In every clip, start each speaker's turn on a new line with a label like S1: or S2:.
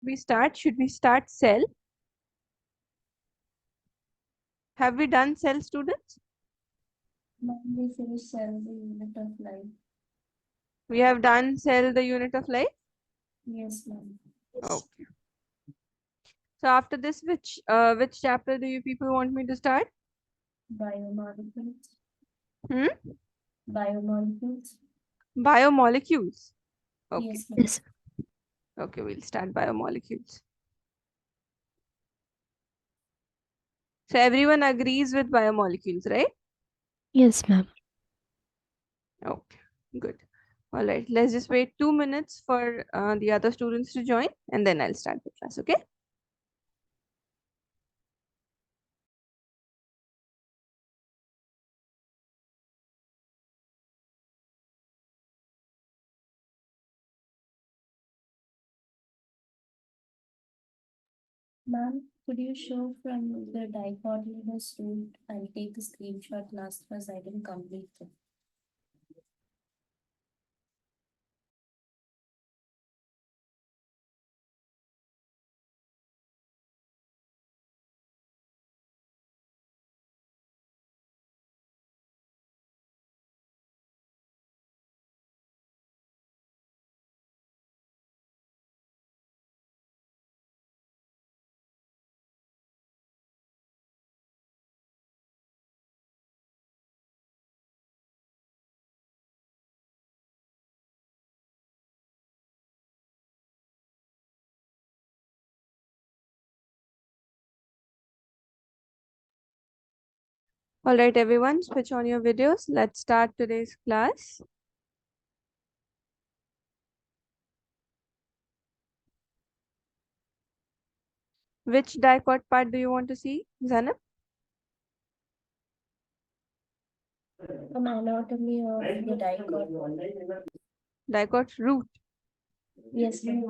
S1: We start? Should we start cell? Have we done cell, students?
S2: We finish cell the unit of life.
S1: We have done cell, the unit of life.
S2: Yes, ma'am.
S1: Okay. So after this, which chapter do you people want me to start?
S2: Biomolecules.
S1: Hmm?
S2: Biomolecules.
S1: Biomolecules. Okay.
S2: Yes, ma'am.
S3: Yes.
S1: Okay, we'll start biomolecules. So everyone agrees with biomolecules, right?
S3: Yes, ma'am.
S1: Okay, good. All right, let's just wait 2 minutes for the other students to join, and then I'll start the class, okay?
S2: Ma'am, could you show from the dichotomous root? I'll take a screenshot last because I didn't complete it.
S1: All right, everyone, switch on your videos. Let's start today's class. Which dicot part do you want to see, Zanab?
S2: An anatomy of the dicot.
S1: Dicot root.
S2: Yes, ma'am.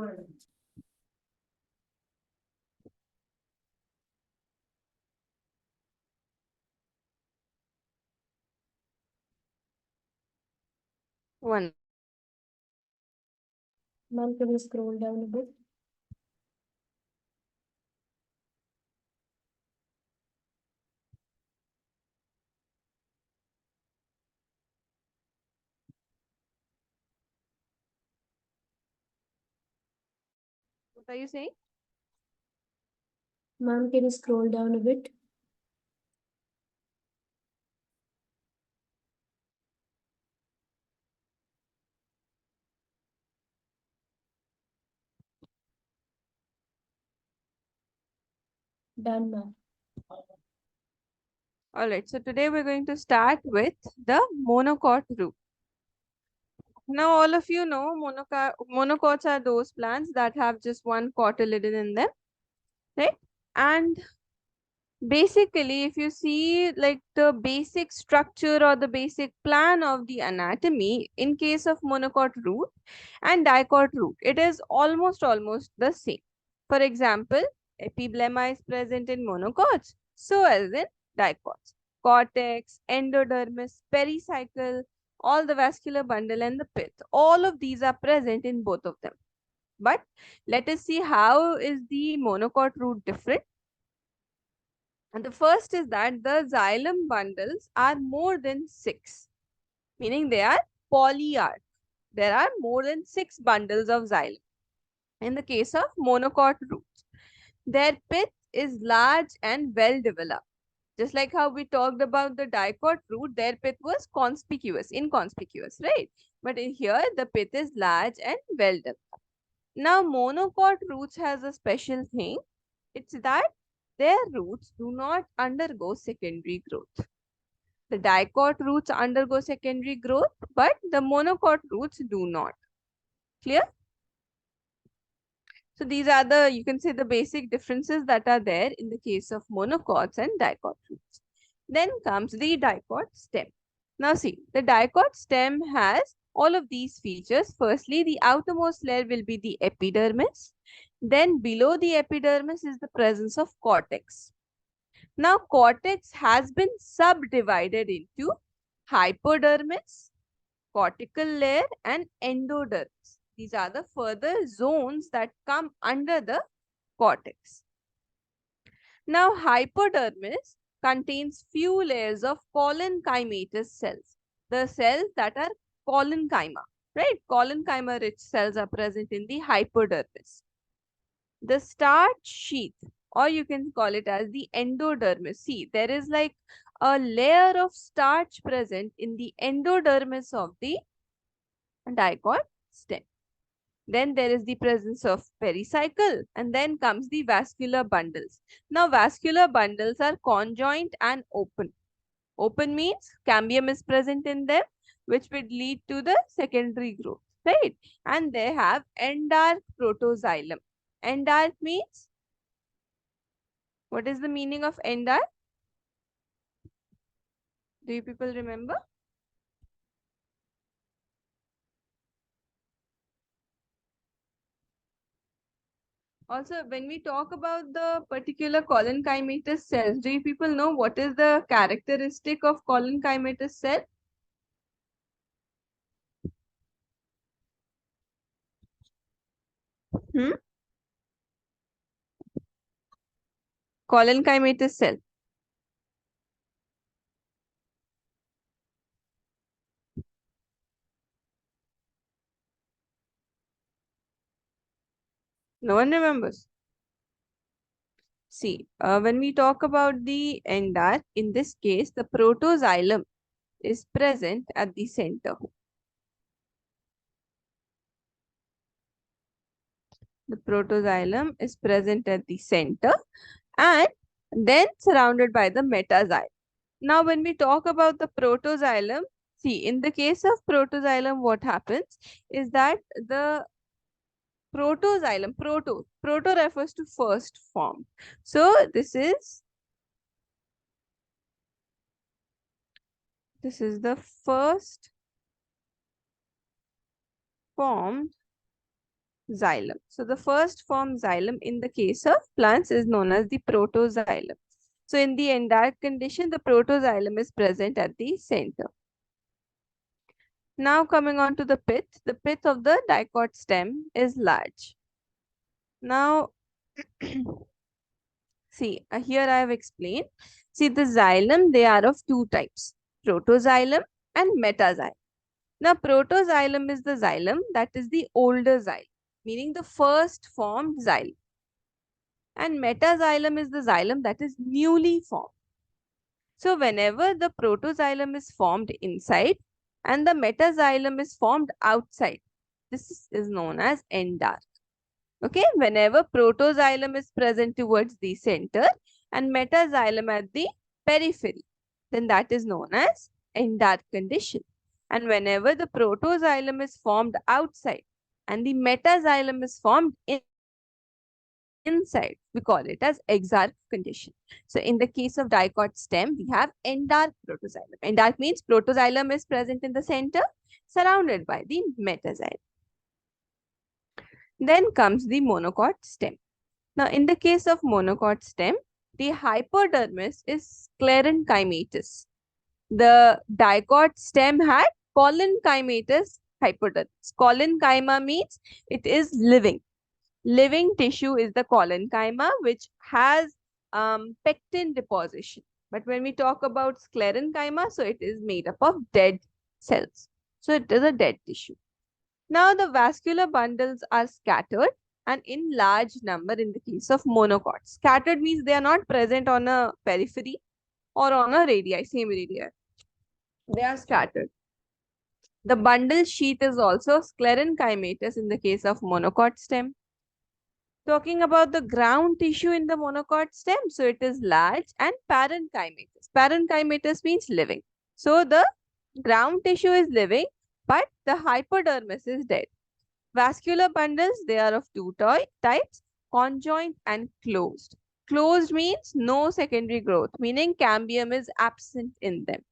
S1: One.
S2: Ma'am, can you scroll down a bit?
S1: What are you saying?
S2: Ma'am, can you scroll down a bit? Done, ma'am.
S1: All right, so today we're going to start with the monocot root. Now, all of you know monocots are those plants that have just one cotyledon in them, right? And basically, if you see like the basic structure or the basic plan of the anatomy in case of monocot root and dicot root, it is almost the same. For example, epiblemma is present in monocots, so as in dicots. Cortex, endodermis, pericycle, all the vascular bundle and the pith, all of these are present in both of them. But let us see how is the monocot root different. And the first is that the xylem bundles are more than 6, meaning they are polyarch. There are more than 6 bundles of xylem. In the case of monocot roots, their pith is large and well developed. Just like how we talked about the dicot root, their pith was inconspicuous, right? But in here, the pith is large and well developed. Now, monocot roots has a special thing. It's that their roots do not undergo secondary growth. The dicot roots undergo secondary growth, but the monocot roots do not. Clear? So these are the, you can say, the basic differences that are there in the case of monocots and dicot roots. Then comes the dicot stem. Now see, the dicot stem has all of these features. Firstly, the outermost layer will be the epidermis. Then below the epidermis is the presence of cortex. Now, cortex has been subdivided into hypodermis, cortical layer, and endodermis. These are the further zones that come under the cortex. Now, hypodermis contains few layers of collenchymatous cells, the cells that are collenchyma, right? Collenchyma rich cells are present in the hypodermis. The starch sheath, or you can call it as the endodermis. See, there is like a layer of starch present in the endodermis of the dicot stem. Then there is the presence of pericycle, and then comes the vascular bundles. Now, vascular bundles are conjoint and open. Open means cambium is present in them, which would lead to the secondary growth, right? And they have endark protoxylem. Endark means, what is the meaning of endark? Do you people remember? Also, when we talk about the particular collenchymatous cells, do you people know what is the characteristic of collenchymatous cell? Hmm? Collenchymatous cell. No one remembers. See, when we talk about the endark, in this case, the protoxylem is present at the center. The protoxylem is present at the center and then surrounded by the metaxylem. Now, when we talk about the protoxylem, see, in the case of protoxylem, what happens is that the protoxylem, proto refers to first form. So, this is the first formed xylem. So, the first formed xylem in the case of plants is known as the protoxylem. So, in the endark condition, the protoxylem is present at the center. Now coming on to the pith of the dicot stem is large. Now, see, here I have explained. See, the xylem, they are of two types, protoxylem and metaxylem. Now, protoxylem is the xylem that is the older xylem, meaning the first formed xylem. And metaxylem is the xylem that is newly formed. So, whenever the protoxylem is formed inside and the metaxylem is formed outside, this is known as endark. Okay, whenever protoxylem is present towards the center and metaxylem at the periphery, then that is known as endark condition. And whenever the protoxylem is formed outside and the metaxylem is formed inside, we call it as exarch condition. So in the case of dicot stem, we have endark protoxylem. Endark means protoxylem is present in the center, surrounded by the metaxylem. Then comes the monocot stem. Now, in the case of monocot stem, the hypodermis is sclerenchymatous. The dicot stem had collenchymatous hypodermis. Collenchyma means it is living. Living tissue is the collenchyma, which has pectin deposition. But when we talk about sclerenchyma, so it is made up of dead cells. So it is a dead tissue. Now the vascular bundles are scattered and in large number in the case of monocots. Scattered means they are not present on a periphery or on a radii, same radii. They are scattered. The bundle sheath is also sclerenchymatous in the case of monocot stem. Talking about the ground tissue in the monocot stem, so it is large and parenchymatous. Parenchymatous means living. So the ground tissue is living, but the hypodermis is dead. Vascular bundles, they are of two types, conjoint and closed. Closed means no secondary growth, meaning cambium is absent in them,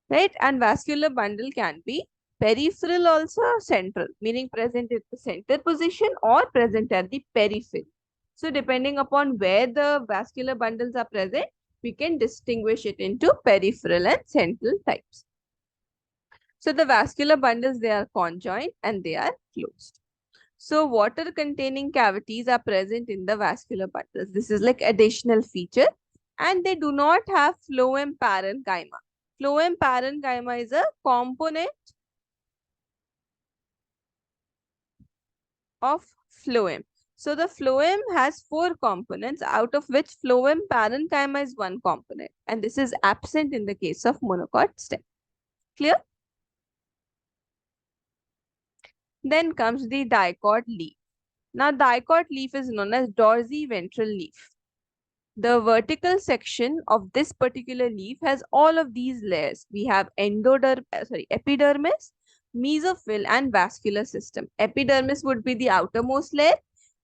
S1: right? And vascular bundle can be peripheral also, central, meaning present at the center position or present at the periphery. So depending upon where the vascular bundles are present, we can distinguish it into peripheral and central types. So the vascular bundles, they are conjoined and they are closed. So water containing cavities are present in the vascular bundles. This is like additional feature, and they do not have phloem parenchyma. Phloem parenchyma is a component of phloem. So the phloem has four components, out of which phloem parenchyma is one component, and this is absent in the case of monocot stem. Clear? Then comes the dicot leaf. Now dicot leaf is known as dorsiventral leaf. The vertical section of this particular leaf has all of these layers. We have epidermis, mesophyll, and vascular system. Epidermis would be the outermost layer.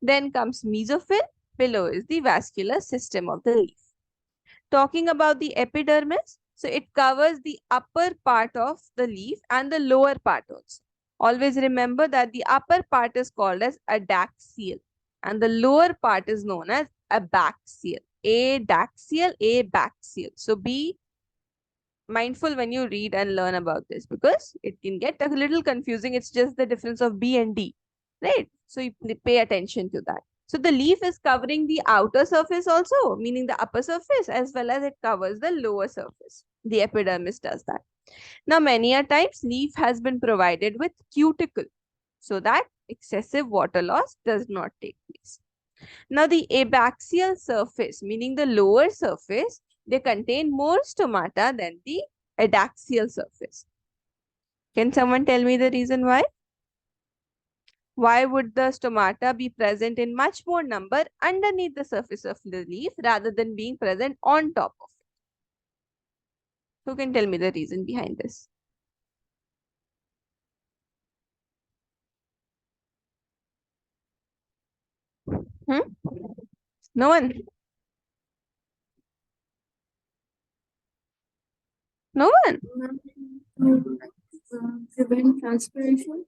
S1: Then comes mesophyll. Below is the vascular system of the leaf. Talking about the epidermis, so it covers the upper part of the leaf and the lower part also. Always remember that the upper part is called as adaxial and the lower part is known as abaxial. Adaxial, abaxial. So be mindful when you read and learn about this because it can get a little confusing. It's just the difference of B and D, right? So you pay attention to that. So the leaf is covering the outer surface also, meaning the upper surface, as well as it covers the lower surface. The epidermis does that. Now, many a times leaf has been provided with cuticle so that excessive water loss does not take place. Now, the abaxial surface, meaning the lower surface, they contain more stomata than the adaxial surface. Can someone tell me the reason why? Why would the stomata be present in much more number underneath the surface of the leaf rather than being present on top of it? Who can tell me the reason behind this? Hmm? No one? No one?
S2: Prevent transpiration.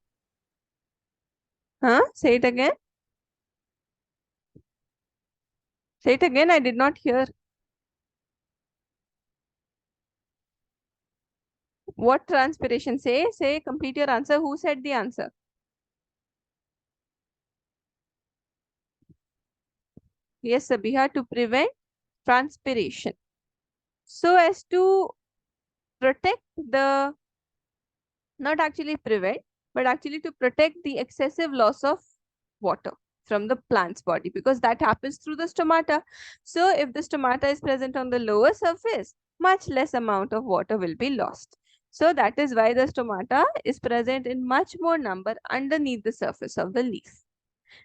S1: Huh? Say it again. Say it again. I did not hear. What transpiration? Say, complete your answer. Who said the answer? Yes, Sabiha, to prevent transpiration. So as to protect the, not actually prevent, but actually to protect the excessive loss of water from the plant's body because that happens through the stomata. So if the stomata is present on the lower surface, much less amount of water will be lost. So that is why the stomata is present in much more number underneath the surface of the leaf.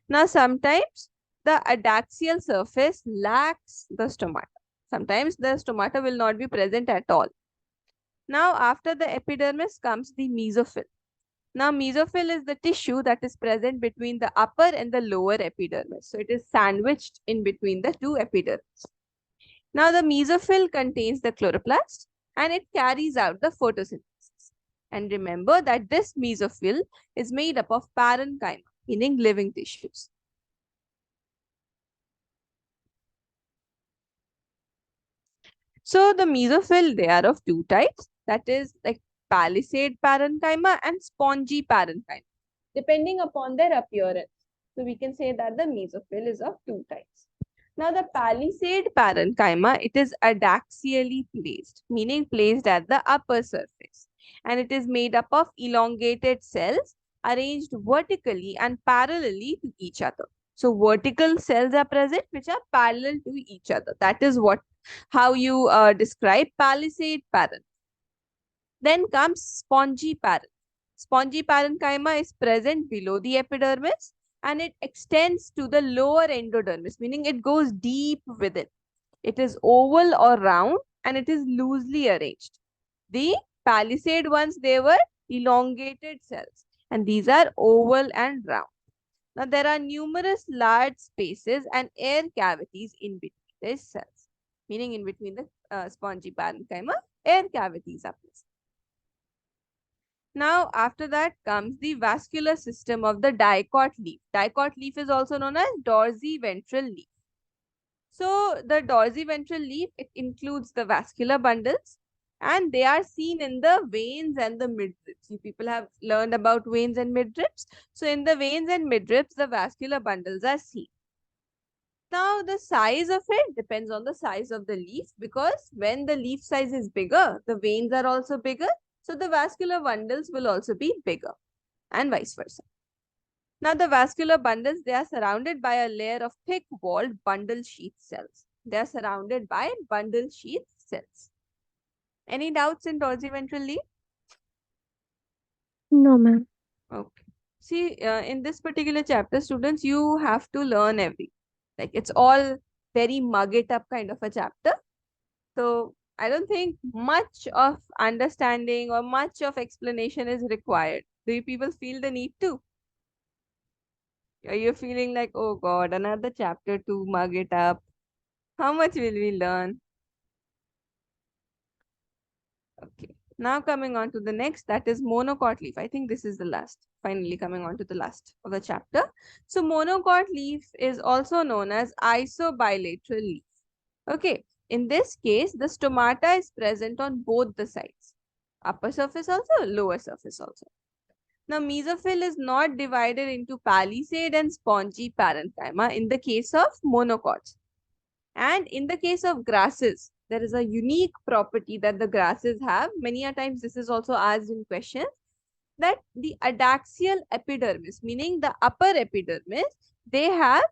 S1: Now, sometimes the adaxial surface lacks the stomata. Sometimes the stomata will not be present at all. Now, after the epidermis comes the mesophyll. Now, mesophyll is the tissue that is present between the upper and the lower epidermis. So, it is sandwiched in between the two epidermis. Now, the mesophyll contains the chloroplast and it carries out the photosynthesis. And remember that this mesophyll is made up of parenchyma, meaning living tissues. So the mesophyll, they are of two types, that is like palisade parenchyma and spongy parenchyma, depending upon their appearance. So we can say that the mesophyll is of two types. Now the palisade parenchyma, it is adaxially placed, meaning placed at the upper surface. And it is made up of elongated cells arranged vertically and parallelly to each other. So vertical cells are present which are parallel to each other. That is what how you describe palisade parent. Then comes spongy parent. Spongy parenchyma is present below the epidermis and it extends to the lower endodermis, meaning it goes deep within. It is oval or round and it is loosely arranged. The palisade ones, they were elongated cells and these are oval and round. Now, there are numerous large spaces and air cavities in between these cells, meaning in between the spongy parenchyma, air cavities are present. Now, after that comes the vascular system of the dicot leaf. Dicot leaf is also known as dorsiventral leaf. So, the dorsiventral leaf, it includes the vascular bundles and they are seen in the veins and the midribs. You people have learned about veins and midribs. So in the veins and midribs, the vascular bundles are seen. Now, the size of it depends on the size of the leaf, because when the leaf size is bigger, the veins are also bigger. So the vascular bundles will also be bigger, and vice versa. Now, the vascular bundles, they are surrounded by a layer of thick walled bundle sheath cells. They are surrounded by bundle sheath cells. Any doubts in dorsiventral leaf?
S3: No, ma'am.
S1: Okay. See, in this particular chapter, students, you have to learn every. Like, it's all very mug it up kind of a chapter. So, I don't think much of understanding or much of explanation is required. Do you people feel the need to? Are you feeling like, oh God, another chapter to mug it up? How much will we learn? Okay. Now coming on to the next, that is monocot leaf. I think this is the last. Finally coming on to the last of the chapter. So monocot leaf is also known as isobilateral leaf. Okay. In this case, the stomata is present on both the sides. Upper surface also, lower surface also. Now, mesophyll is not divided into palisade and spongy parenchyma in the case of monocots. And in the case of grasses, there is a unique property that the grasses have. Many a times this is also asked in questions, that the adaxial epidermis, meaning the upper epidermis, they have,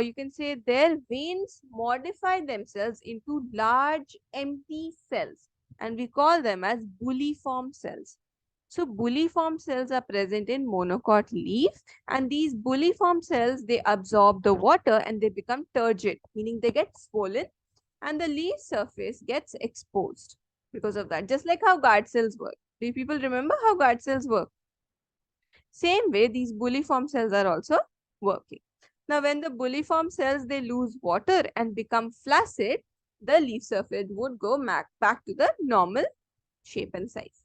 S1: you can say, their veins modify themselves into large empty cells, and we call them as bulliform cells. So bulliform cells are present in monocot leaf, and these bulliform cells, they absorb the water and they become turgid, meaning they get swollen, and the leaf surface gets exposed because of that. Just like how guard cells work. Do you people remember how guard cells work? Same way, these bulliform cells are also working. Now, when the bulliform cells, they lose water and become flaccid, the leaf surface would go back to the normal shape and size.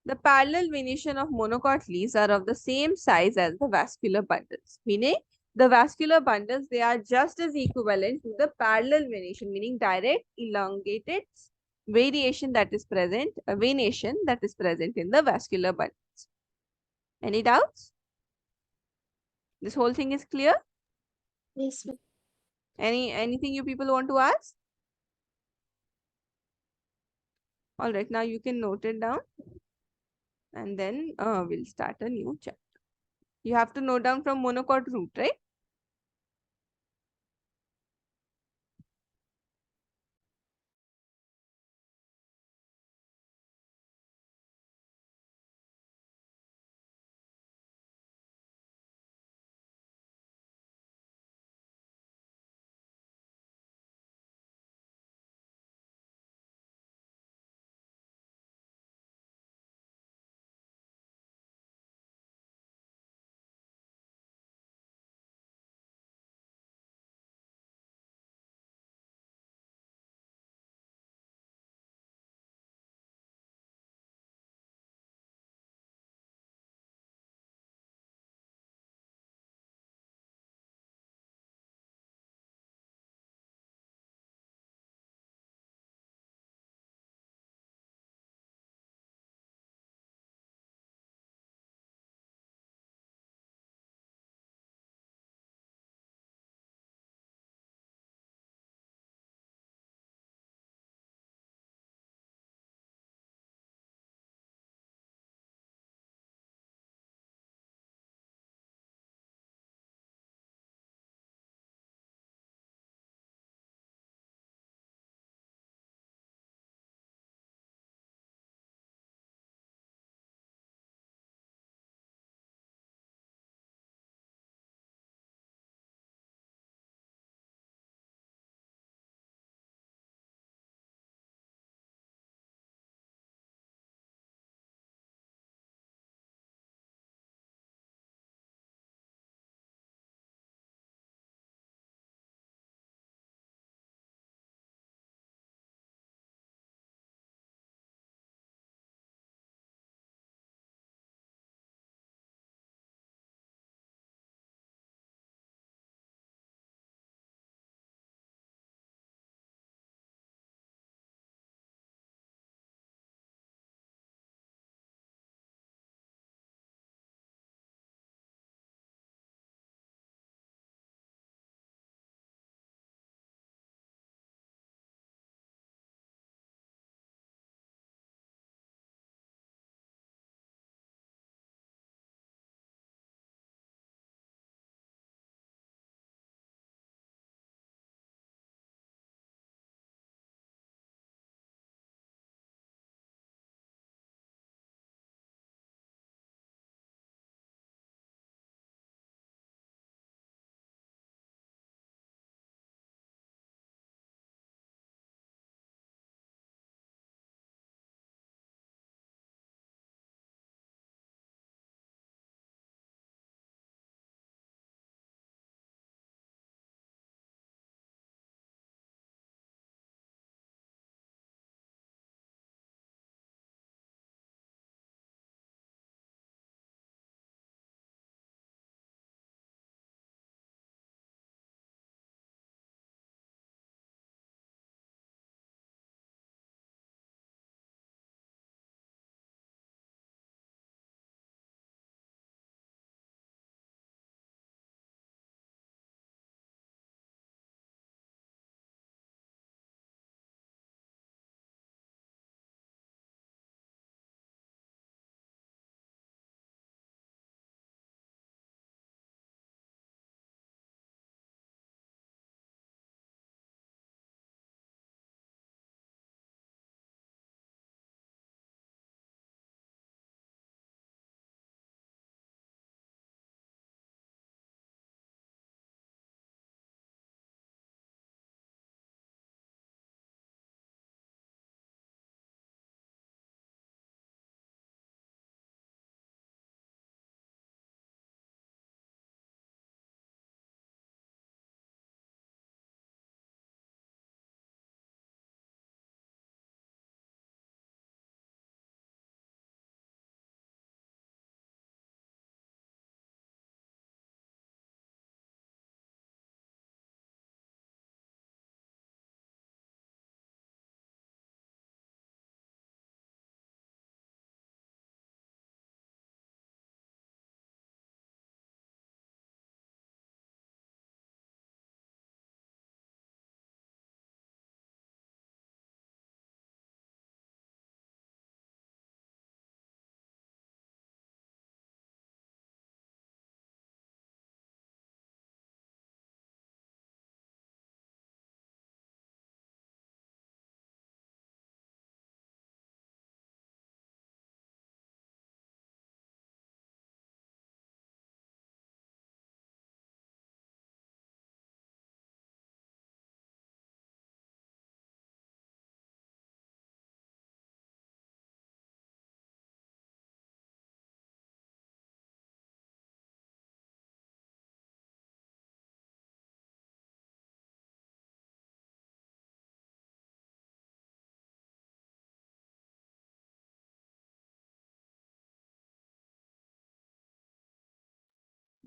S1: The parallel venation of monocot leaves are of the same size as the vascular bundles, meaning the vascular bundles, they are just as equivalent to the parallel venation, meaning direct elongated variation that is present, a venation that is present in the vascular bundles. Any doubts? This whole thing is clear?
S2: Yes, ma'am.
S1: Anything you people want to ask? All right, now you can note it down, and then we'll start a new chapter. You have to note down from monocot root, right?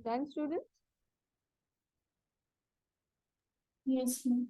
S1: 10 students?
S2: Yes, ma'am.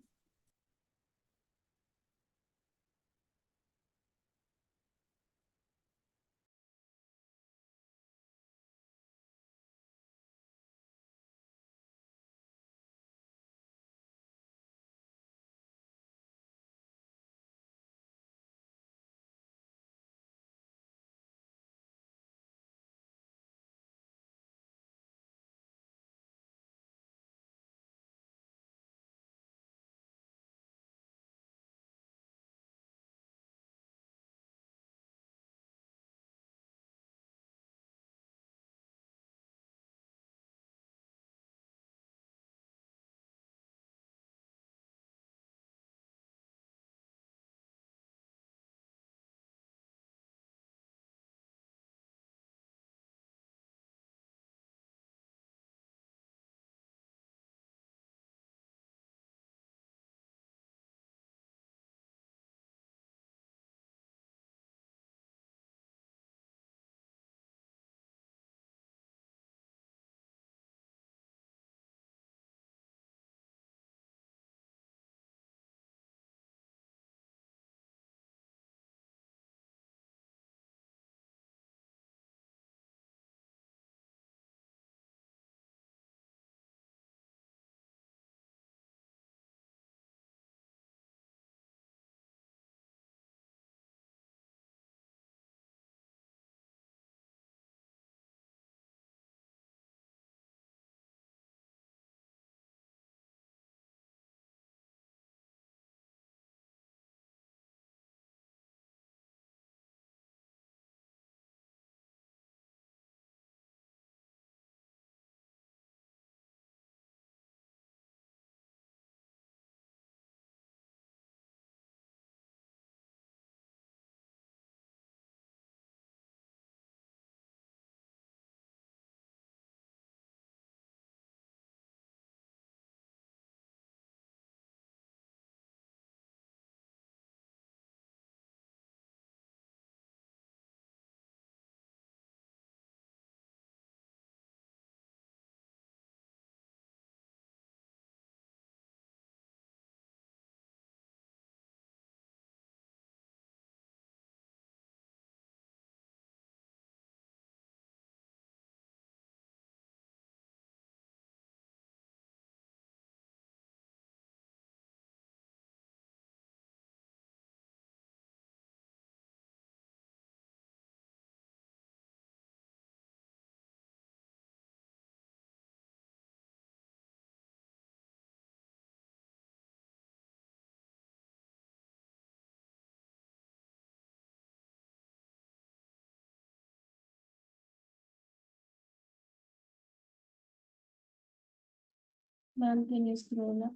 S2: Ma'am, can you scroll up?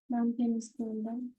S2: Ma'am, can you scroll down?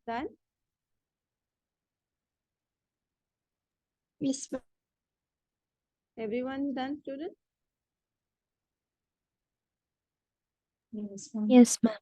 S1: Done?
S2: Yes, ma'am.
S1: Everyone's done, student?
S2: Yes, ma'am.
S3: Yes, ma'am.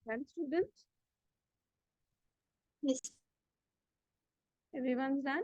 S1: And students,
S2: Yes.
S1: everyone's done?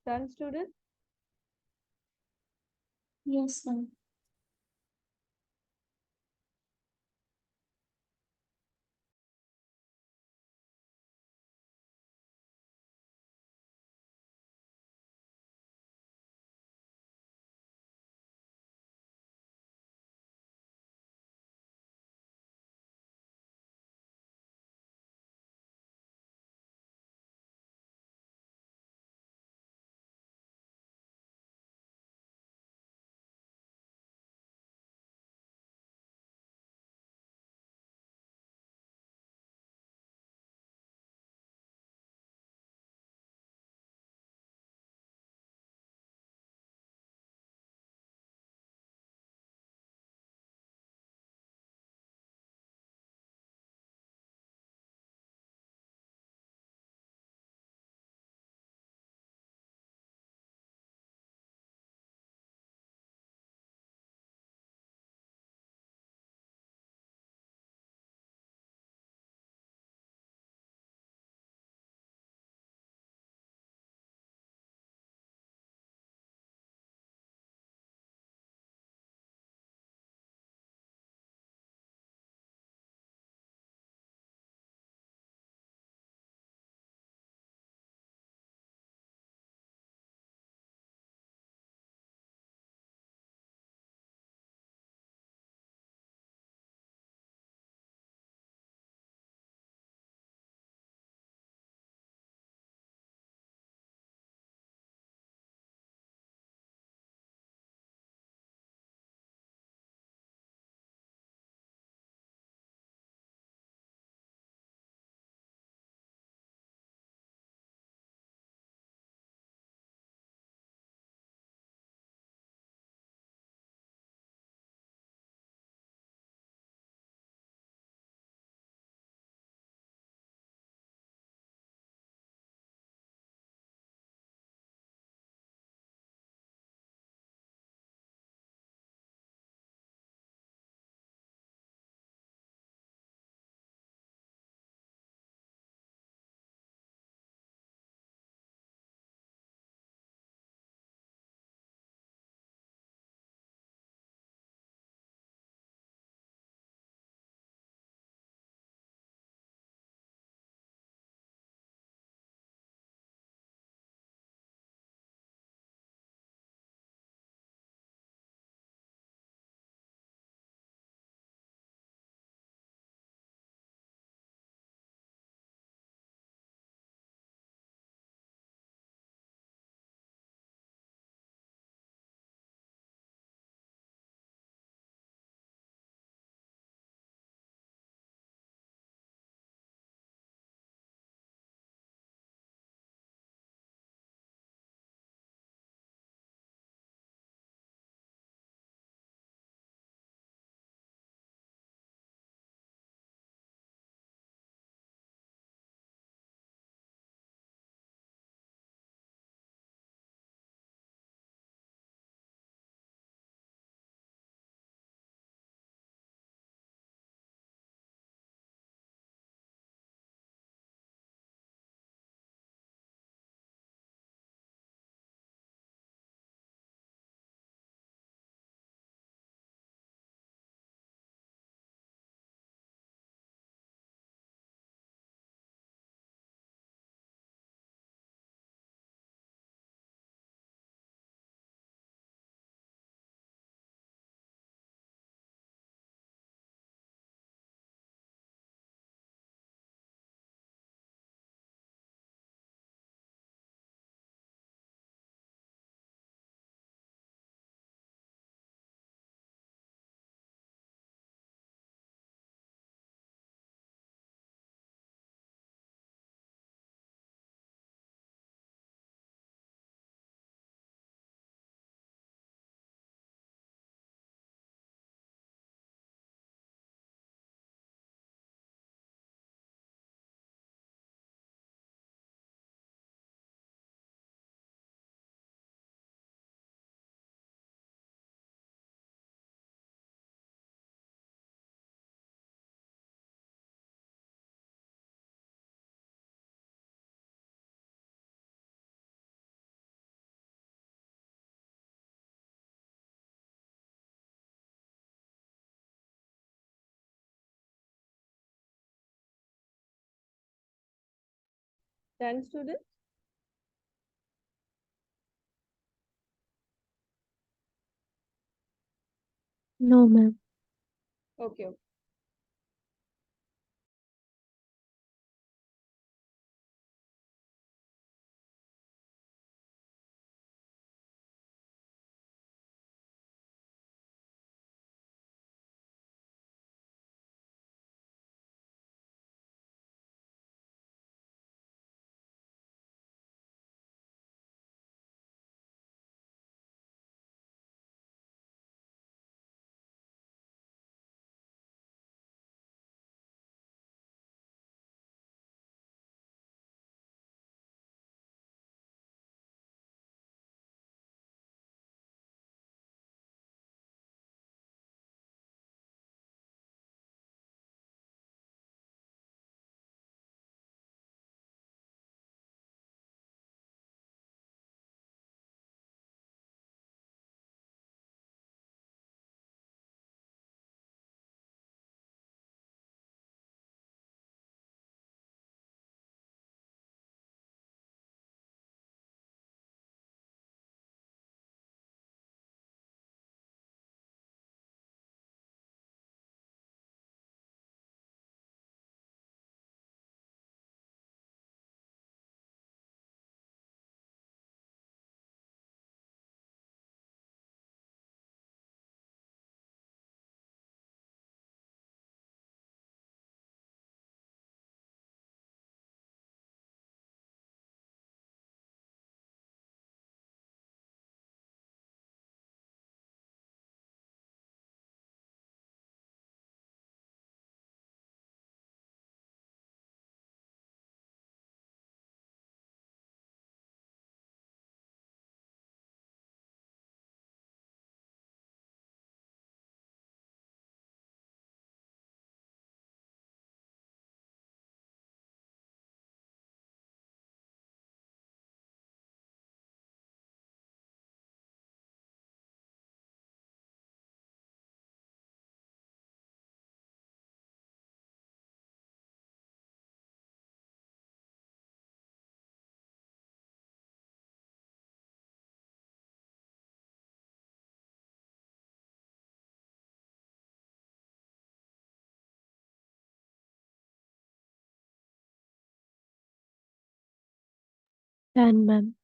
S1: Done, student?
S2: Yes, ma'am.
S1: 10 students?
S2: No, ma'am.
S1: Okay, okay.
S2: Can, ma'am.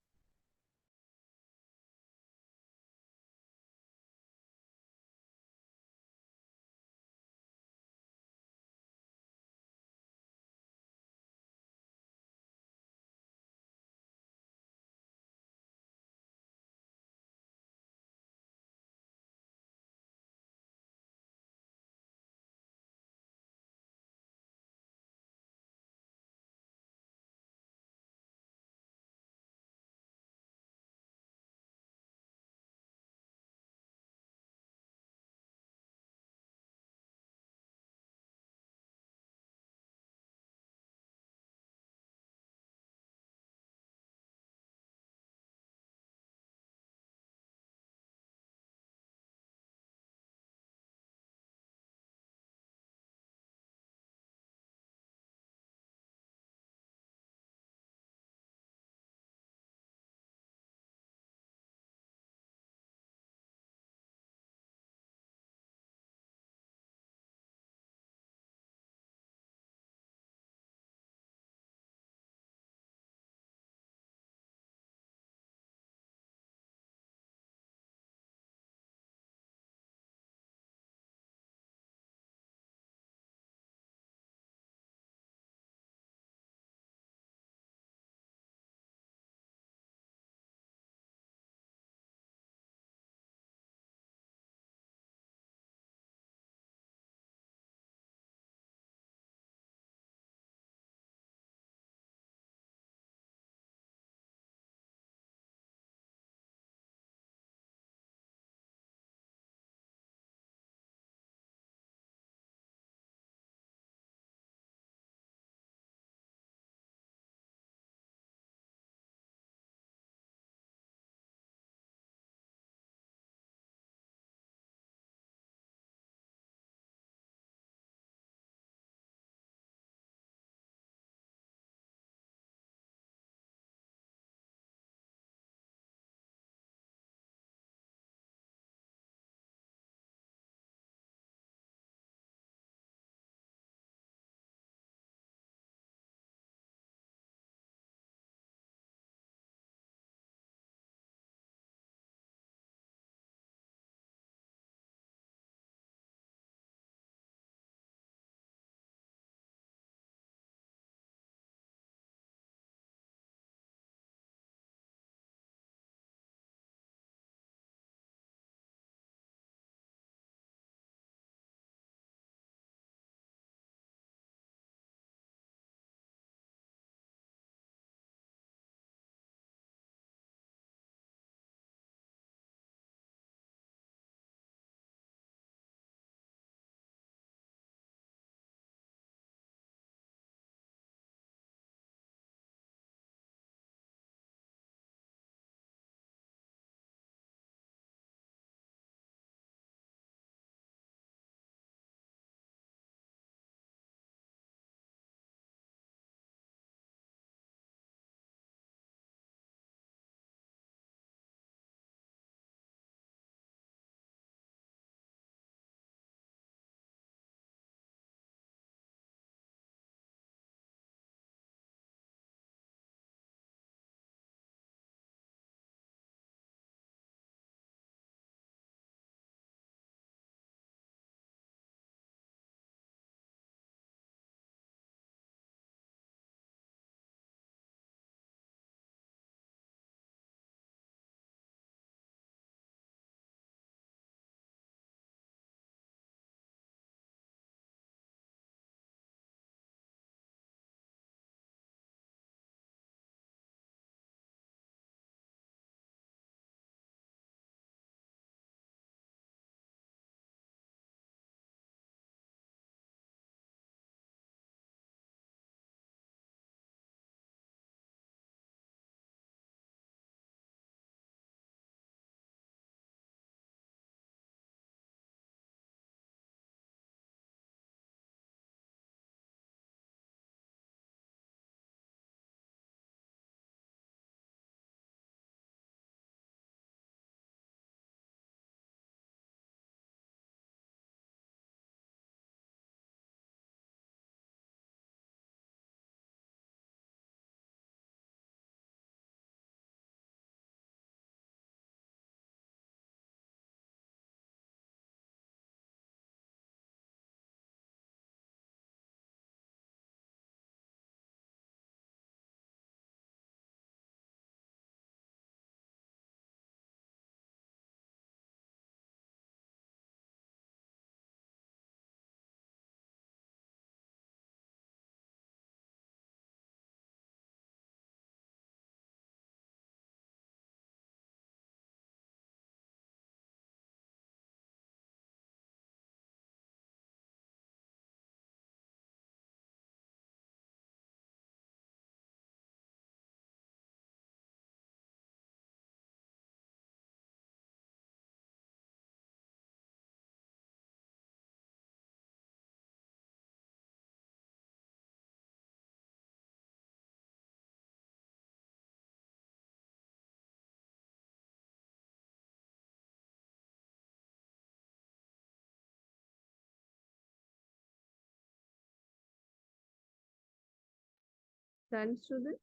S1: Done, students?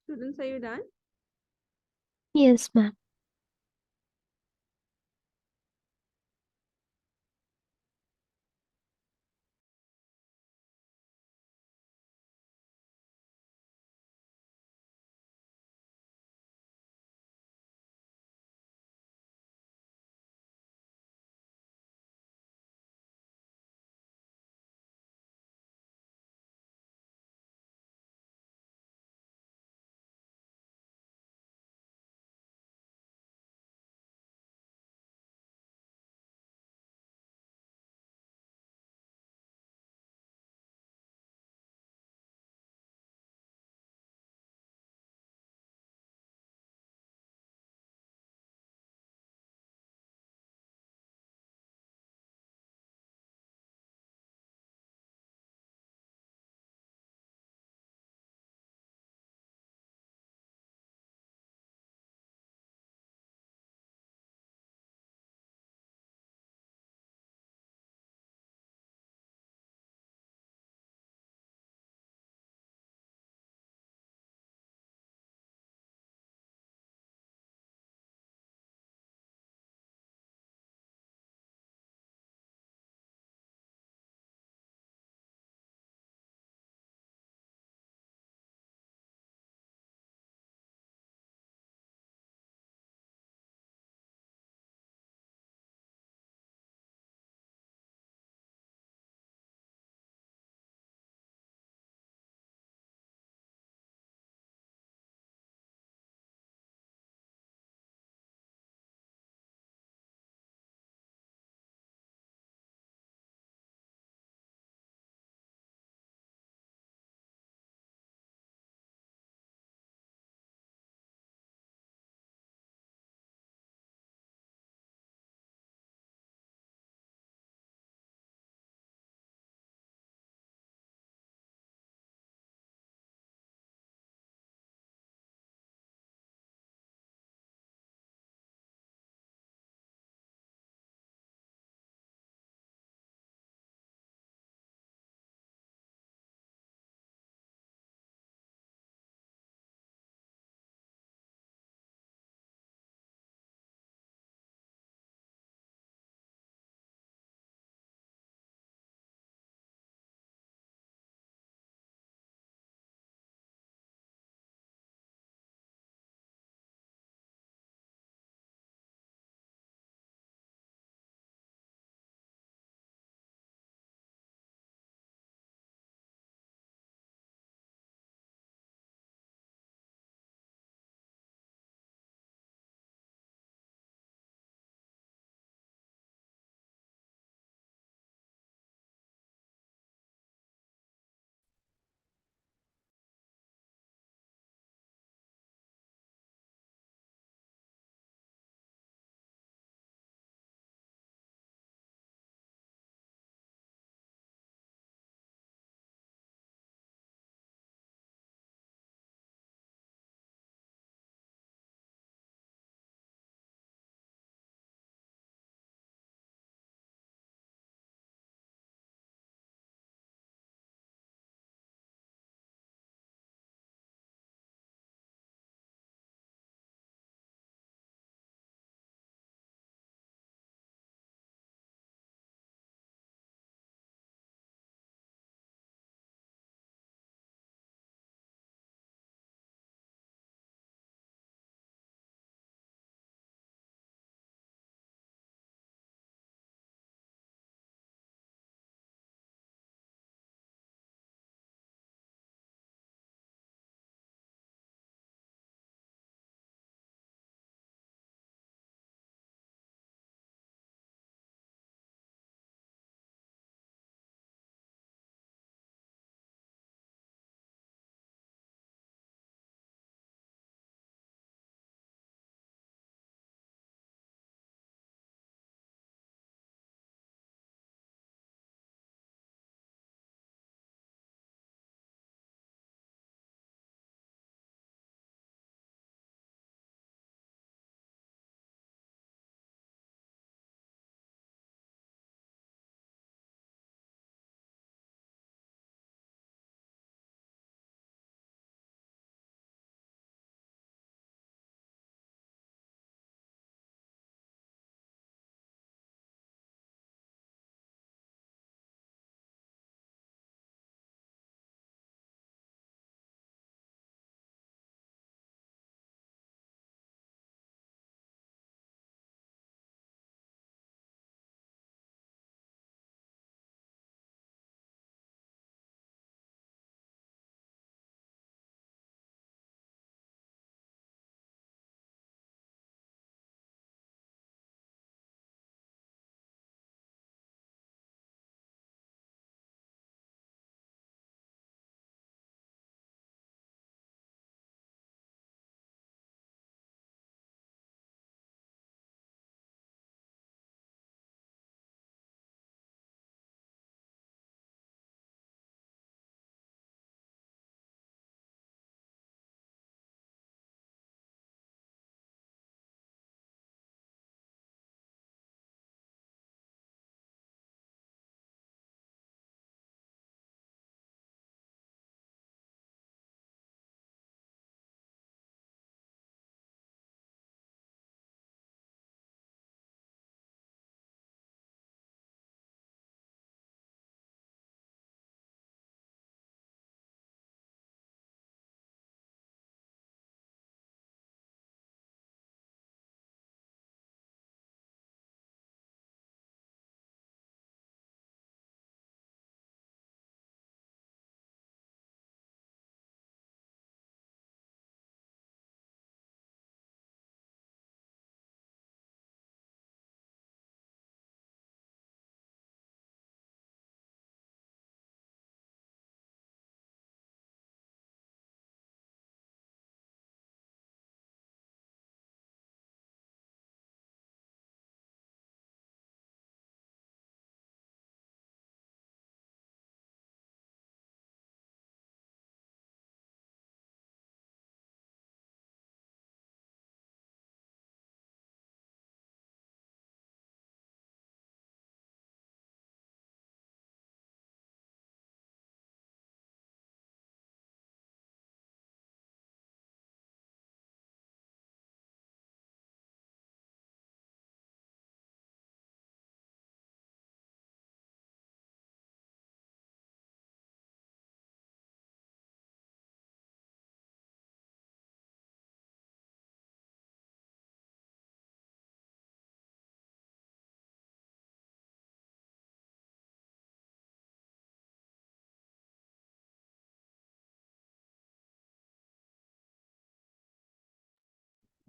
S1: Students, are you done?
S3: Yes, ma'am.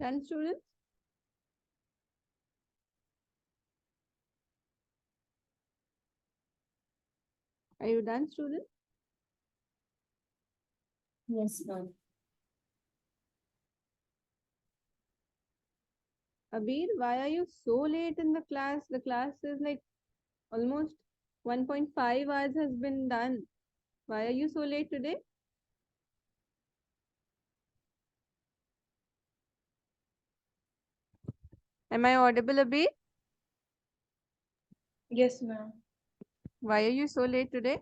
S1: Done, students? Are you done, students?
S2: Yes, ma'am.
S1: Abir, why are you so late in the class? The class is like almost 1.5 hours has been done. Why are you so late today? Am I audible, Abir?
S4: Yes, ma'am.
S1: Why are you so late today?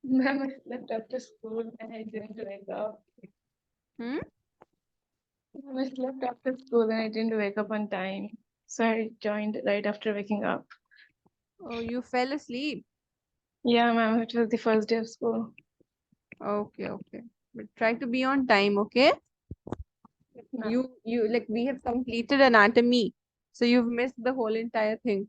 S4: Ma'am, I slept after school and I didn't wake up.
S1: Hmm?
S4: Ma'am, I slept after school and I didn't wake up on time. So I joined right after waking up.
S1: Oh, you fell asleep.
S4: Yeah, ma'am, it was the first day of school.
S1: Okay, okay. But try to be on time, okay?
S4: Yes, ma'am.
S1: You like we have completed anatomy, so you've missed the whole entire thing.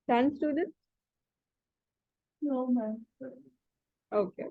S1: Done, students?
S4: No, ma'am.
S1: Okay.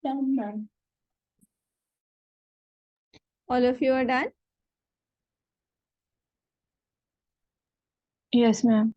S2: Done, ma'am.
S1: All of you are done?
S4: Yes, ma'am.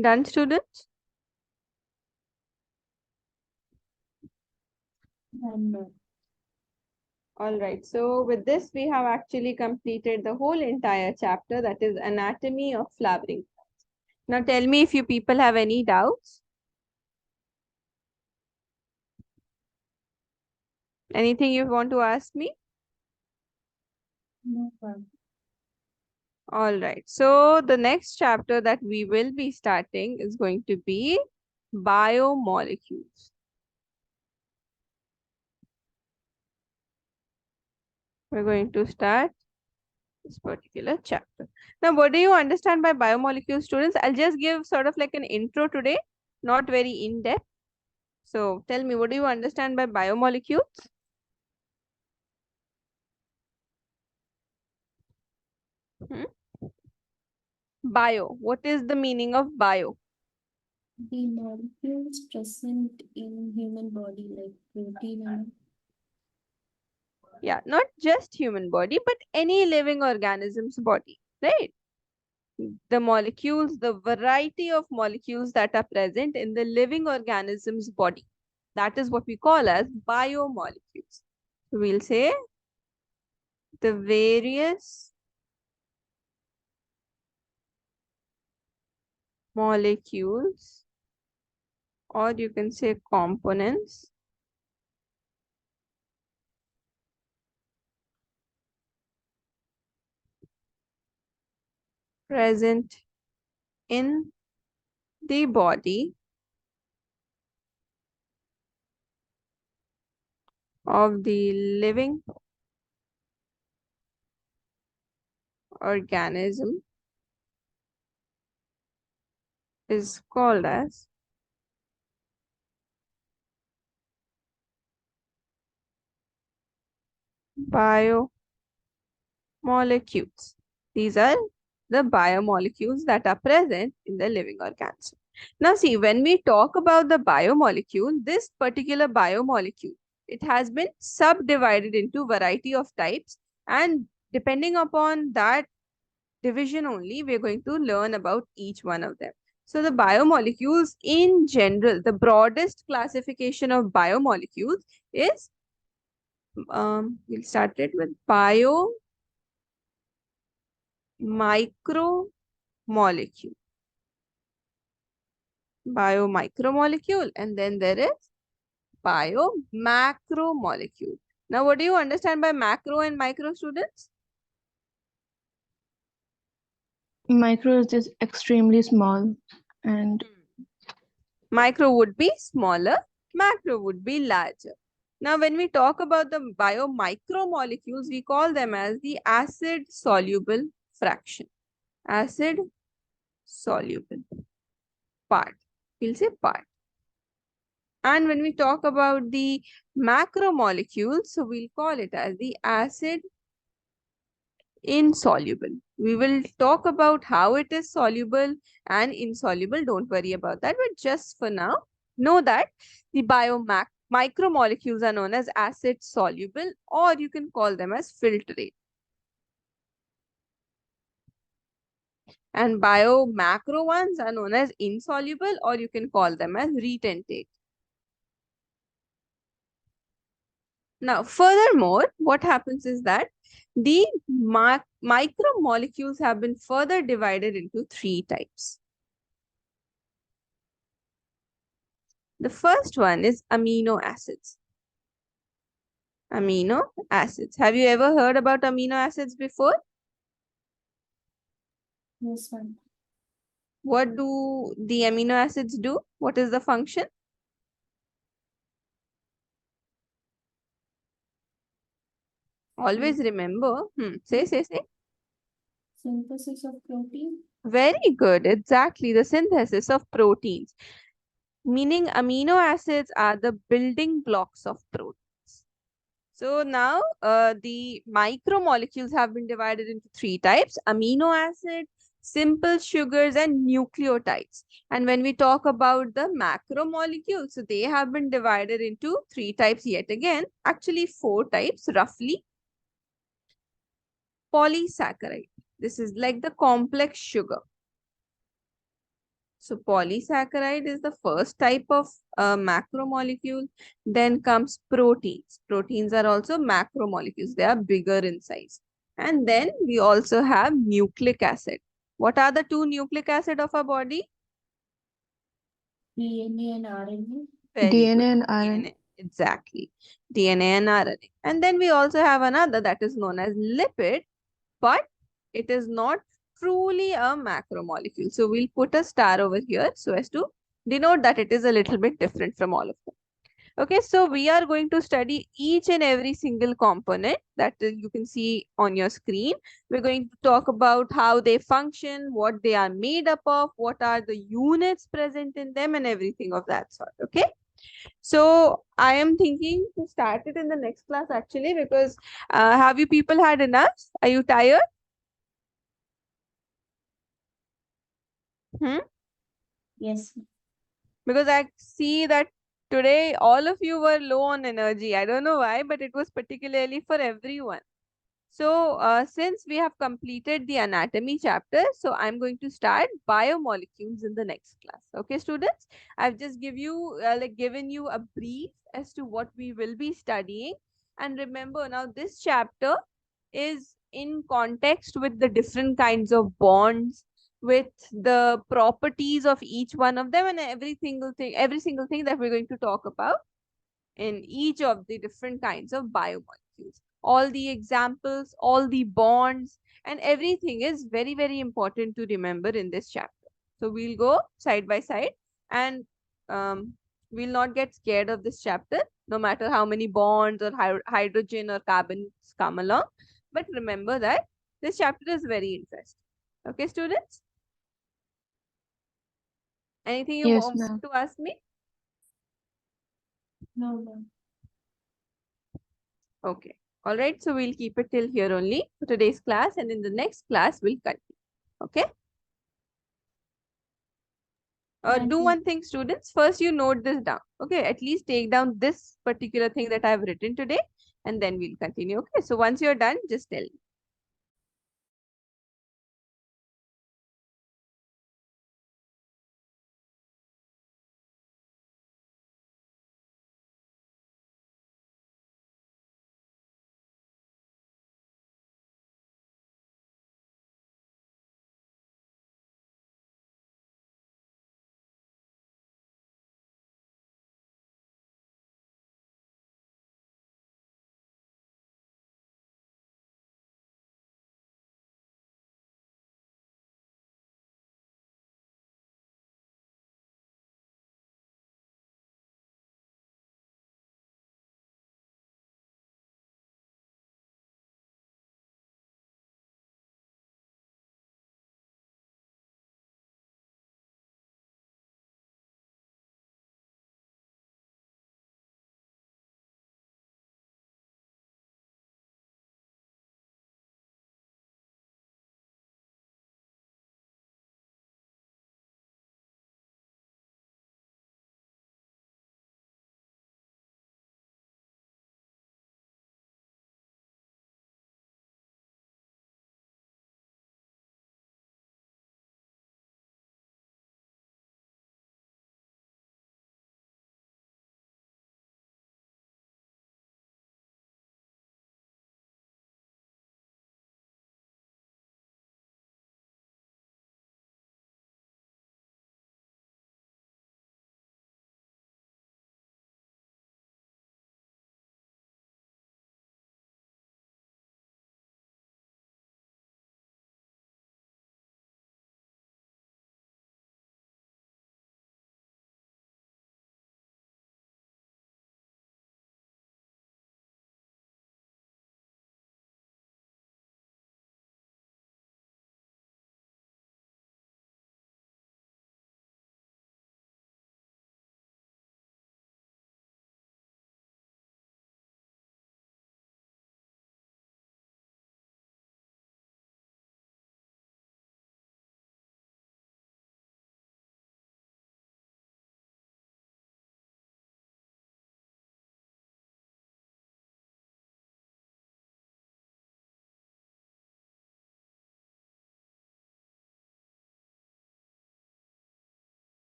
S1: Done, students?
S2: No.
S1: All right. So with this, we have actually completed the whole entire chapter, that is anatomy of flowering plants. Now tell me if you people have any doubts. Anything you want to ask me?
S2: No, ma'am.
S1: All right. So the next chapter that we will be starting is going to be biomolecules. We're going to start this particular chapter. Now, what do you understand by biomolecules, students? I'll just give sort of like an intro today, not very in-depth. So tell me, what do you understand by biomolecules? Hmm? Bio. What is the meaning of bio?
S2: The molecules present in human body like protein and
S1: Yeah, not just human body, but any living organism's body, right? The molecules, the variety of molecules that are present in the living organism's body. That is what we call as biomolecules. So we'll say the various molecules, or you can say components, present in the body of the living organism is called as biomolecules. These are the biomolecules that are present in the living organism. Now see, when we talk about the biomolecule, this particular biomolecule, it has been subdivided into variety of types, and depending upon that division only, we're going to learn about each one of them. So the biomolecules in general, the broadest classification of biomolecules is, we'll start it with biomicromolecule. Biomicromolecule, and then there is biomacromolecule. Now, what do you understand by macro and micro, students?
S4: Micro is just extremely small, and
S1: Micro would be smaller, macro would be larger. Now, when we talk about the biomicromolecules, we call them as the acid soluble fraction. Acid soluble part. We'll say part. And when we talk about the macromolecules, so we'll call it as the acid insoluble. We will talk about how it is soluble and insoluble. Don't worry about that. But just for now, know that the micromolecules are known as acid soluble, or you can call them as filtrate. And biomacro ones are known as insoluble, or you can call them as retentate. Now, furthermore, what happens is that the micromolecules have been further divided into three types. The first one is amino acids. Amino acids. Have you ever heard about amino acids before?
S2: yes, ma'am.
S1: What do the amino acids do? What is the function? Always remember. Say.
S2: Synthesis of protein.
S1: Very good. Exactly. The synthesis of proteins. Meaning amino acids are the building blocks of proteins. So now the micromolecules have been divided into three types: amino acid, simple sugars, and nucleotides. And when we talk about the macromolecules, so they have been divided into three types yet again, actually four types roughly. Polysaccharide. This is like the complex sugar. So polysaccharide is the first type of macromolecule. Then comes proteins. Proteins are also macromolecules. They are bigger in size. And then we also have nucleic acid. What are the two nucleic acid of our body?
S2: DNA and RNA.
S1: Very
S4: DNA
S1: good.
S4: and RNA.
S1: DNA. Exactly. DNA and RNA. And then we also have another that is known as lipid, but it is not truly a macromolecule. So we'll put a star over here so as to denote that it is a little bit different from all of them. Okay, so we are going to study each and every single component that you can see on your screen. We're going to talk about how they function, what they are made up of, what are the units present in them, and everything of that sort. Okay, so I am thinking to start it in the next class actually, because have you people had enough? Are you tired? Hmm?
S2: Yes.
S1: Because I see that today all of you were low on energy. I don't know why, but it was particularly for everyone. So, since we have completed the anatomy chapter, so I'm going to start biomolecules in the next class. Okay, students? I've just given you a brief as to what we will be studying. And remember now this chapter is in context with the different kinds of bonds, with the properties of each one of them, and every single thing that we're going to talk about in each of the different kinds of biomolecules. All the examples, all the bonds, and everything is very, very important to remember in this chapter. So we'll go side by side, and we'll not get scared of this chapter, no matter how many bonds or hydrogen or carbons come along. But remember that this chapter is very interesting. Okay, students? Anything you
S4: Yes,
S1: want
S4: ma'am.
S1: to ask me?
S2: No, ma'am.
S1: Okay. All right. So we'll keep it till here only for today's class, and in the next class, we'll continue. Okay.
S2: Thank
S1: Do
S2: you.
S1: one thing, students. First, you note this down. Okay. At least take down this particular thing that I've written today, and then we'll continue. Okay. So once you're done, just tell me.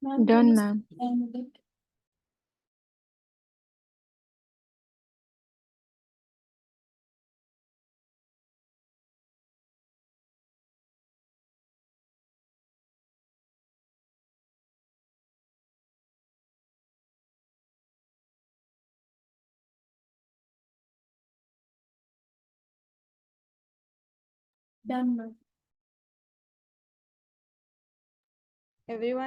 S2: Ma'am,
S4: Done,
S2: can you
S4: ma'am.
S2: stand with it? Done, ma'am.
S1: Everyone